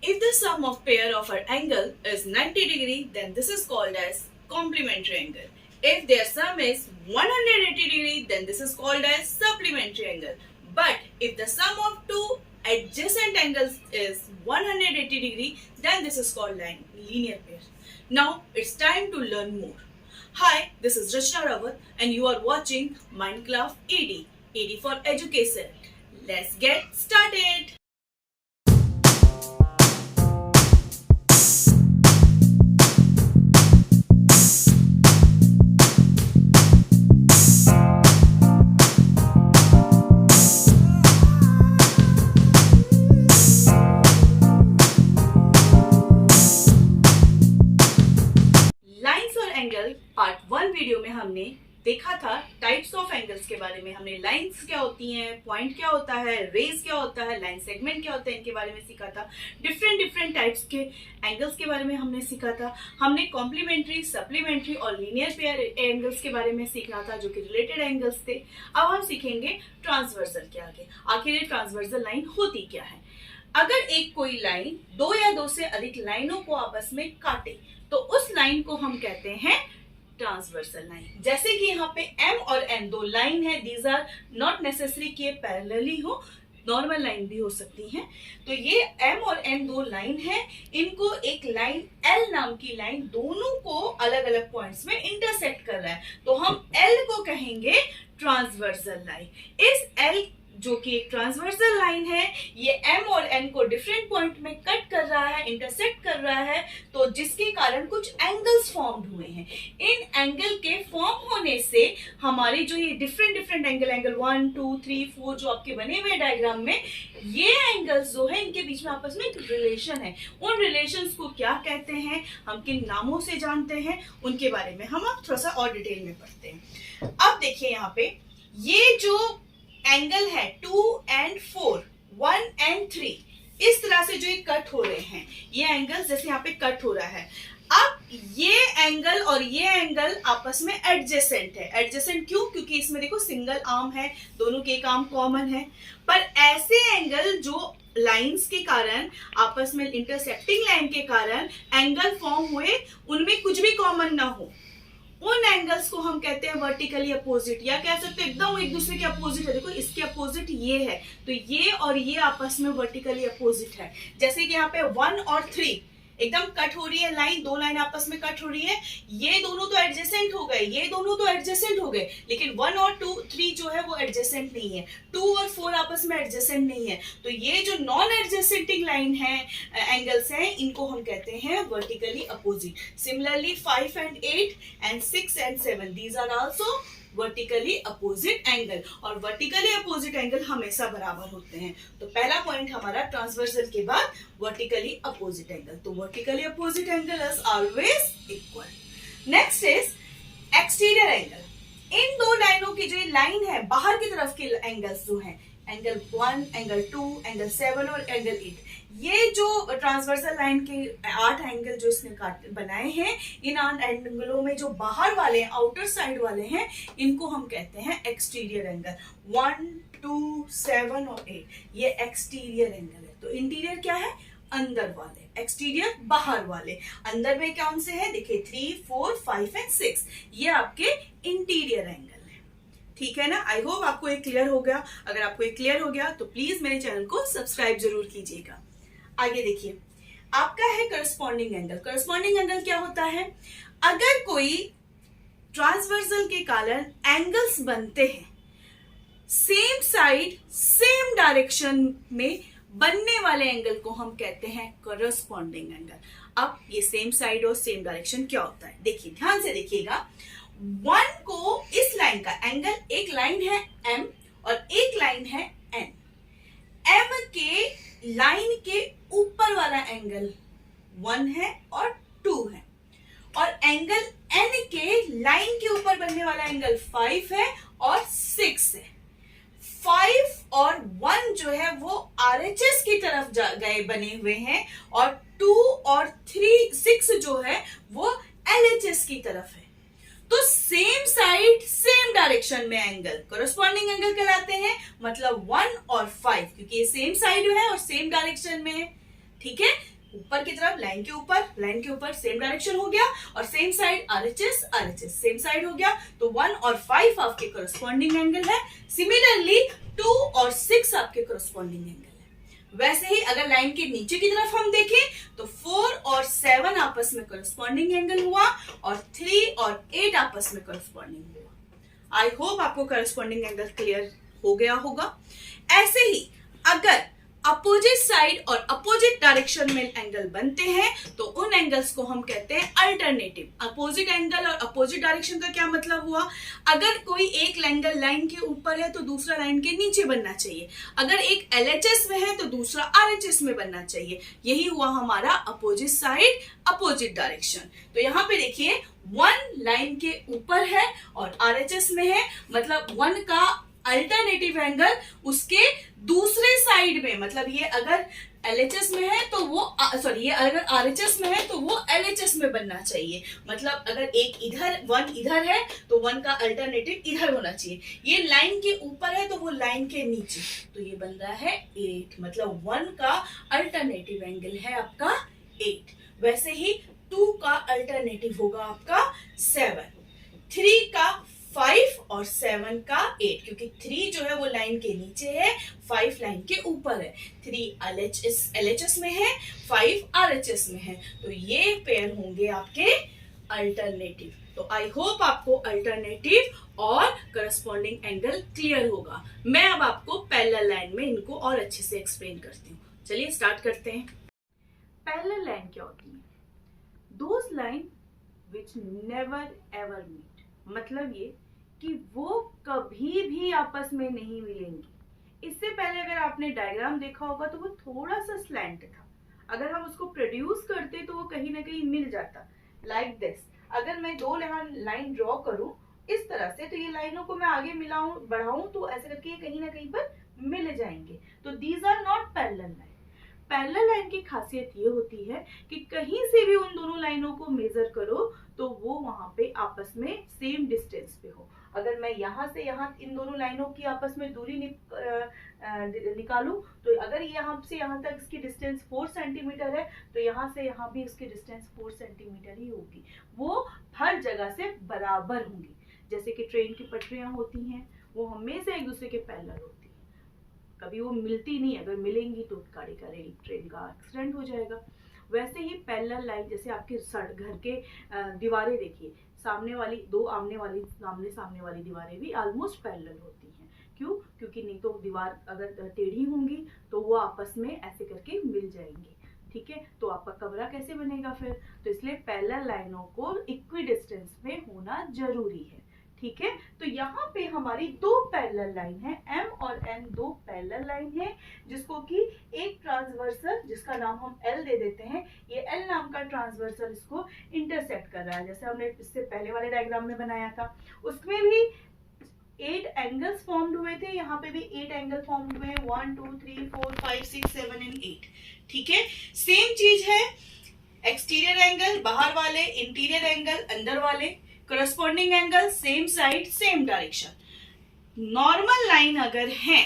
If the sum of pair of an angle is 90 degree, then this is called as complementary angle. If their sum is 180 degree, then this is called as supplementary angle. But if the sum of two adjacent angles is 180 degree, then this is called linear pair. Now it's time to learn more. Hi, this is Rachna Rawat and you are watching Minecraft ED. ED for education. Let's get started. Lines और angle part 1 video में हमने देखा था types of angles के बारे में। हमने lines क्या होती हैं, पॉइंट क्या होता है, रेज क्या होता है, लाइन सेगमेंट क्या होता है, इनके बारे में सीखा था। डिफरेंट टाइप्स के एंगल्स के बारे में हमने सीखा था। हमने कॉम्प्लीमेंट्री, सप्लीमेंट्री और लीनियर पेयर एंगल्स के बारे में सीखना था, जो कि रिलेटेड एंगल्स थे। अब हम सीखेंगे ट्रांसवर्सल के आगे। आखिर ये ट्रांसवर्सल लाइन होती क्या है। अगर एक कोई लाइन दो या दो से अधिक लाइनों को आपस में काटे तो उस लाइन को हम कहते हैं ट्रांसवर्सल लाइन। जैसे कि यहाँ पे M और N दो लाइन है, दीज आर नॉट नेसेसरी कि ये पैरेलली हो, नॉर्मल लाइन भी हो सकती हैं। तो ये M और N दो लाइन है, इनको एक लाइन L नाम की लाइन दोनों को अलग अलग पॉइंट्स में इंटरसेक्ट कर रहा है, तो हम L को कहेंगे ट्रांसवर्सल लाइन। इस L जो कि एक ट्रांसवर्सल लाइन है, ये M और N को डिफरेंट पॉइंट में कट कर रहा है, इंटरसेक्ट कर रहा है, तो जिसके कारण कुछ एंगल्स फॉर्म हुए हैं। इन एंगल के फॉर्म होने से हमारे जो ये डिफरेंट एंगल 1 2 3 4 जो आपके बने हुए डायग्राम में, ये एंगल्स जो है इनके बीच में आपस में एक रिलेशन है। उन रिलेशंस को क्या कहते हैं, हम किन नामों से जानते हैं, उनके बारे में हम अब थोड़ा सा और डिटेल में पढ़ते हैं। अब देखिए यहाँ पे ये जो एंगल है 2 and 4, 1 and 3, इस तरह से जो ये कट हो रहे हैं, ये एंगल जैसे यहाँ पे कट हो रहा है। अब ये एंगल और ये एंगल आपस में एडजेसेंट है। एडजेसेंट क्यों? क्योंकि इसमें देखो सिंगल आर्म है, दोनों के एक आर्म कॉमन है। पर ऐसे एंगल जो लाइंस के कारण आपस में इंटरसेक्टिंग लाइन के कारण एंगल फॉर्म हुए, उनमें कुछ भी कॉमन ना हो, उन एंगल्स को हम कहते हैं वर्टिकली अपोजिट, या कह सकते हैं एकदम एक दूसरे के अपोजिट है। देखो इसके अपोजिट ये है, तो ये और ये आपस में वर्टिकली अपोजिट है। जैसे कि यहाँ पे 1 और 3 एकदम कट हो रही है लाइन, दो लाइन आपस में कट हो रही है, ये दोनों तो एडजेसेंट हो गए, ये दोनों तो एडजेसेंट हो गए, लेकिन 1 और 2 3 जो है वो एडजेसेंट नहीं है, 2 और 4 आपस में एडजेसेंट नहीं है। तो ये जो नॉन एडजेसेंटिंग लाइन है, एंगल्स हैं, इनको हम कहते हैं vertically opposite. Similarly 5 and 8 and 6 and 7 these are also vertically opposite angle, और वर्टिकली अपोजिट एंगल हमेशा बराबर होते हैं। तो पहला पॉइंट हमारा ट्रांसवर्सल के बाद वर्टिकली अपोजिट एंगल, तो vertically opposite angle is always equal. Next is exterior angle. इन दो लाइनों की जो लाइन है, बाहर की तरफ के एंगल्स जो है, एंगल 1, एंगल 2, एंगल 7 और एंगल 8, ये जो ट्रांसवर्सल लाइन के 8 एंगल जो इसने बनाए हैं, इन 8 एंगलों में जो बाहर वाले आउटर साइड वाले हैं, इनको हम कहते हैं एक्सटीरियर एंगल। 1 2 7 और 8 ये एक्सटीरियर एंगल है। तो इंटीरियर क्या है? अंदर वाले, एक्सटीरियर बाहर वाले। अंदर में कौन से है? देखिए 3 4 5 and 6, ये आपके इंटीरियर एंगल। ठीक है ना। आई होप आपको ये क्लियर हो गया। अगर आपको ये क्लियर हो गया तो प्लीज मेरे चैनल को सब्सक्राइब जरूर कीजिएगा। आगे देखिए, आपका है करस्पॉन्डिंग एंगल। करस्पॉन्डिंग एंगल क्या होता है? अगर कोई ट्रांसवर्सल के कारण एंगल्स बनते हैं सेम साइड सेम डायरेक्शन में बनने वाले एंगल को हम कहते हैं करस्पॉन्डिंग एंगल। अब ये सेम साइड और सेम डायरेक्शन क्या होता है, देखिए ध्यान से देखिएगा। 1 को इस लाइन का एंगल, एक लाइन है M और एक लाइन है N। M के लाइन के ऊपर वाला एंगल 1 है और 2 है, और एंगल N के लाइन के ऊपर बनने वाला एंगल 5 है और 6 है। 5 और 1 जो है वो RHS की तरफ गए बने हुए हैं, और 2 और 6 जो है वो LHS की तरफ है। तो सेम साइड सेम डायरेक्शन में एंगल कोरस्पॉन्डिंग एंगल कहलाते हैं। मतलब 1 और 5, क्योंकि ये सेम साइड है और सेम डायरेक्शन में है। ठीक है, ऊपर की तरफ लाइन के ऊपर सेम डायरेक्शन हो गया, और same side RHS RHS same side हो गया, तो 1 और 5 आपके करस्पॉन्डिंग एंगल है। सिमिलरली 2 और 6 आपके करस्पॉन्डिंग एंगल है। वैसे ही अगर लाइन के नीचे की तरफ हम देखें तो 4 और 7 आपस में करस्पॉन्डिंग एंगल हुआ, और 3 और 8 आपस में करस्पॉन्डिंग हुआ। आई होप आपको करस्पॉन्डिंग एंगल क्लियर हो गया होगा। ऐसे ही अगर अपोजिट साइड और अपोजिट डायरेक्शन में एंगल बनते हैं तो उन एंगल्स को हम कहते हैं अल्टरनेटिव। अपोजिट एंगल और अपोजिट डायरेक्शन का क्या मतलब हुआ? अगर कोई एक एंगल लाइन के ऊपर है तो दूसरा लाइन के नीचे बनना चाहिए, अगर एक एलएचएस में है तो दूसरा आरएचएस में बनना चाहिए। यही हुआ हमारा अपोजिट साइड अपोजिट डायरेक्शन। तो यहाँ पे देखिए 1 लाइन के ऊपर है और आरएचएस में है, मतलब 1 का अल्टरनेटिव एंगल उसके दूसरे साइड में, मतलब ये अगर एलएचएस में है तो वो ये अगर आरएचएस में है तो वो एलएचएस में बनना चाहिए। मतलब अगर एक इधर 1 इधर है तो 1 का अल्टरनेटिव इधर होना चाहिए। ये लाइन के ऊपर है तो वो लाइन के नीचे, तो ये बन रहा है 8, मतलब 1 का अल्टरनेटिव एंगल है आपका 8। वैसे ही 2 का अल्टरनेटिव होगा आपका 7, 3 का 5 और 7 का 8, क्योंकि 3 जो है वो लाइन के नीचे है, 5 लाइन के ऊपर है। 3 एलएचएस में है, 5 आरएचएस में है, तो ये पेयर होंगे आपके अल्टरनेटिव। तो आई होप आपको अल्टरनेटिव और करस्पॉन्डिंग एंगल क्लियर होगा। मैं अब आपको पैरेलल लाइन में इनको और अच्छे से एक्सप्लेन करती हूँ। चलिए स्टार्ट करते हैं। पैरेलल लाइन क्या होती है? Those line which never ever meet, मतलब ये कि वो कभी भी आपस में नहीं मिलेंगी। इससे पहले अगर आपने डायग्राम देखा होगा तो वो थोड़ा सा स्लैंट था, अगर हम उसको प्रोड्यूस करते तो वो कहीं ना कहीं मिल जाता, लाइक दिस। अगर मैं 2 लाइन ड्रॉ करूं इस तरह से, तो ये लाइनों को मैं आगे मिलाऊं बढ़ाऊं तो ऐसे करके ये कहीं ना कहीं पर मिल जाएंगे। तो these are not parallel line. Parallel line की खासियत ये होती है कि कहीं से भी उन दोनों लाइनों को मेजर करो तो वो वहां पे आपस में सेम डिस्टेंस पे हो। अगर मैं यहाँ से यहाँ इन दोनों लाइनों की आपस में दूरी निकालूं तो अगर यहाँ से यहाँ तक इसकी डिस्टेंस 4 सेंटीमीटर है तो यहाँ से यहाँ भी इसकी डिस्टेंस 4 सेंटीमीटर ही होगी। वो हर जगह से बराबर होंगी। जैसे कि ट्रेन की पटरियां होती हैं, वो हमेशा एक दूसरे के पैरेलल होती है, कभी वो मिलती नहीं। अगर मिलेंगी तो गाड़ी का ट्रेन का एक्सीडेंट हो जाएगा। वैसे ही पैरेलल लाइन, जैसे आपके घर के दीवारें देखिए, सामने सामने वाली दीवारें भी ऑलमोस्ट पैरेलल होती हैं। क्यों? क्योंकि नहीं तो दीवार अगर टेढ़ी होंगी तो वो आपस में ऐसे करके मिल जाएंगी। ठीक है, तो आपका कमरा कैसे बनेगा फिर? तो इसलिए पैरेलल लाइनों को इक्वी डिस्टेंस में होना जरूरी है। ठीक है, तो यहाँ पे हमारी 2 पैरेलल लाइन है, M और N 2 पैरेलल लाइन है, जिसको कि एक ट्रांसवर्सल, जिसका नाम हम L दे देते हैं, ये L नाम का ट्रांसवर्सल इसको इंटरसेक्ट कर रहा है। जैसे हमने इससे पहले वाले डायग्राम में बनाया था, उसमें भी 8 एंगल्स फॉर्म्ड हुए थे, यहाँ पे भी 8 एंगल फॉर्म्ड हुए, 1 2 3 4 5 6 7 एंड 8। ठीक है, सेम चीज है, एक्सटीरियर एंगल बाहर वाले, इंटीरियर एंगल अंदर वाले, corresponding angle same side same direction. Normal line अगर है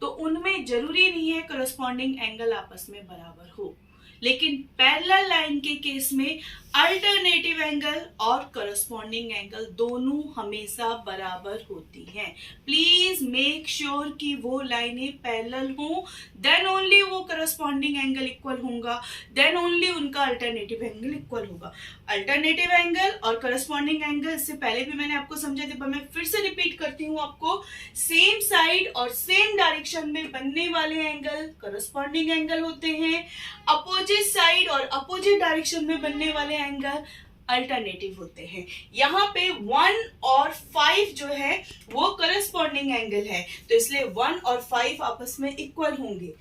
तो उनमें जरूरी नहीं है करस्पॉन्डिंग एंगल आपस में बराबर हो, लेकिन पैरेलल लाइन के केस में अल्टरनेटिव एंगल और करस्पॉन्डिंग एंगल दोनों हमेशा बराबर होती हैं। प्लीज मेक श्योर कि वो लाइनें पैरेलल हो, देन ओनली वो करस्पॉन्डिंग एंगल इक्वल होगा, देन ओनली उनका अल्टरनेटिव एंगल इक्वल होगा। अल्टरनेटिव एंगल और करस्पॉन्डिंग एंगल इससे पहले भी मैंने आपको समझाया था, पर मैं फिर से रिपीट करती हूँ आपको, सेम साइड और सेम डायरेक्शन में बनने वाले एंगल करस्पॉन्डिंग एंगल होते हैं, अपोजिट साइड और अपोजिट डायरेक्शन में बनने वाले एंगल अल्टरनेटिव होते हैं। यहाँ पे 1 और 5 जो है वो करस्पॉन्डिंग एंगल है, तो इसलिए 1 और 5 आपस में इक्वल होंगे,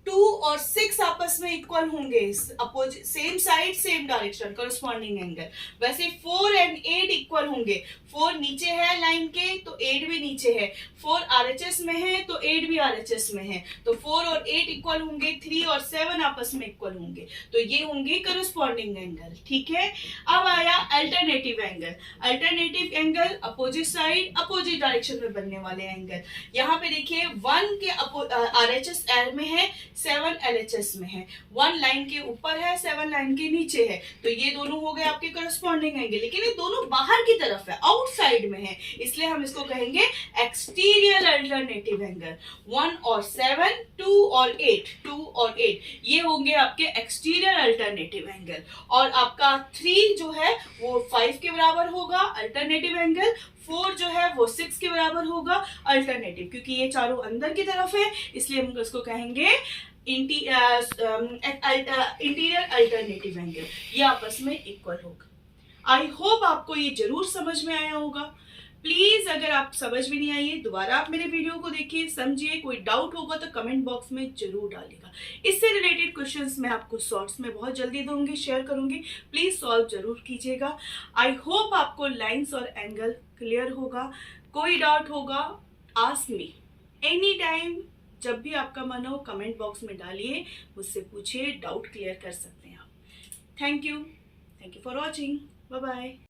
2 और 6 आपस में इक्वल होंगे, opposite same side same direction corresponding angle. वैसे 4 एंड 8 इक्वल होंगे, 4 नीचे है लाइन के तो 8 भी नीचे है, 4 आरएचएस में है तो 8 भी आरएचएस में है, तो 4 और 8 इक्वल होंगे, 3 और 7 आपस में इक्वल होंगे, तो ये होंगे करस्पॉन्डिंग एंगल। ठीक है, अब आया alternative angle. Alternative angle opposite side opposite direction में बनने वाले एंगल। यहाँ पे देखिए 1 के आरएचएस में है, 7 LHS में है, 1 लाइन के ऊपर है, 7 लाइन के नीचे है, तो ये दोनों हो गए आपके करस्पॉन्डिंग एंगल। लेकिन ये दोनों बाहर की तरफ है, आउटसाइड में है, इसलिए हम इसको कहेंगे एक्सटीरियर अल्टरनेटिव एंगल। 1 और 7, 2 और 8 ये होंगे आपके एक्सटीरियर अल्टरनेटिव एंगल। और आपका 3 जो है वो 5 के बराबर होगा अल्टरनेटिव एंगल, 4 जो है वो 6 के बराबर होगा अल्टरनेटिव, क्योंकि ये चारों अंदर की तरफ है, इसलिए हम इसको कहेंगे इंटीरियर अल्टरनेटिव एंगल। ये आपस में इक्वल होगा। आई होप आपको ये जरूर समझ में आया होगा। प्लीज अगर आप समझ में नहीं आई है, दोबारा आप मेरे वीडियो को देखिए, समझिए। कोई डाउट होगा तो कमेंट बॉक्स में जरूर डालिएगा। इससे रिलेटेड क्वेश्चंस मैं आपको शॉर्ट्स में बहुत जल्दी दूंगी, शेयर करूंगी, प्लीज सॉल्व जरूर कीजिएगा। आई होप आपको लाइंस और एंगल क्लियर होगा। कोई डाउट होगा, आस्क मी एनी टाइम, जब भी आपका मन हो कमेंट बॉक्स में डालिए, मुझसे पूछिए, डाउट क्लियर कर सकते हैं आप। Thank you for watching, bye bye.